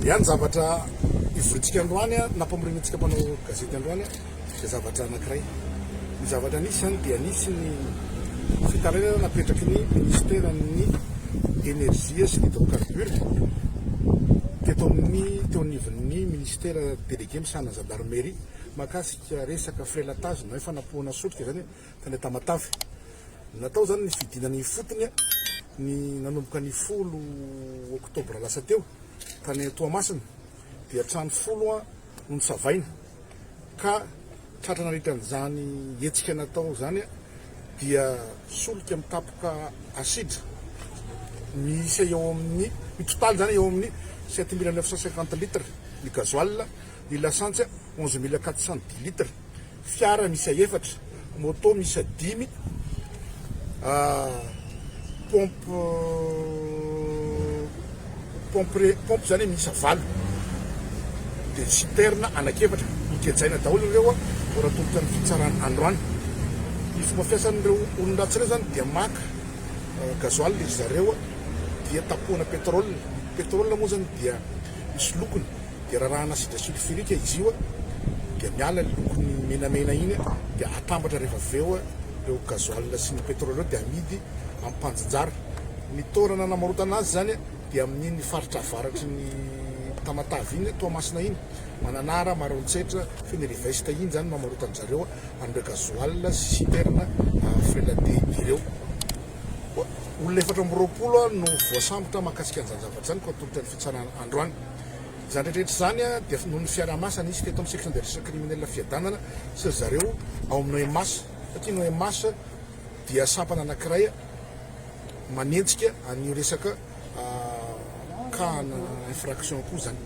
Ihany zavatra ivorintsika androany nampamorinintsika mpanao gazety androany dia zavatra anankiray. Ny zavatra nisy zany dia nisy ny fitaraina napetraky ny ministeran'ny énergie sy hydrocarbure teto anivon'ny ministera délégué misana gendarmerie mahakasika resaka frelatage na hoe fanapohana solika zany tany Tamatavy. Natao zany ny fidinany fotony ny nanomboka ny 10 oktobra lasa teo tany Toamasina dia trano 10 no nsavaina ka tratrana ritran'izany hetsika natao zany dia solika mitapoka asidra misy eo amin'ny total zany eo amin'ny 7950 litres ny gasoil, ny lasantsy 11410 litres, fiara misy efatra, moto misy 5, pompe zany misy 8, de citerne anakefatra mikejaina daholo ireo ora tomboka ny fitsarana androany. Ny fomba fiasan'ireo olon-dratsy ireo zany dia maka gasoil izy zareo dia tapohana pétrole moa zany dia misy lokony dia rarahana asidra sulfurique izy io dia miala lokony menamena iny dia atambatra rehefa aveo ireo gasoil sy ny pétrole ireo dia amidy ampanjajara. Ny toerana namarotana azy zany dia amin'iny faritra avaratry ny Tamatavy iny Toamasina iny Mananara, Maroantsetra, Fenerive iny zany mamarotana zareo an'ireo gasoil sy citerne frelaté ireo. Olona 420 no voasambotra mahakasika an'izany zavatra zany ko atolotra ny fitsarana androany. Izany rehetrarehetra zany dia noho ny fiarahamasina izy teto amin'ny section de recherche criminelle fiadanana sy zareo ao amin'ny OMS satria ny OMS dia sampana anankiray manenjika an'io resaka cas infraction koa zany.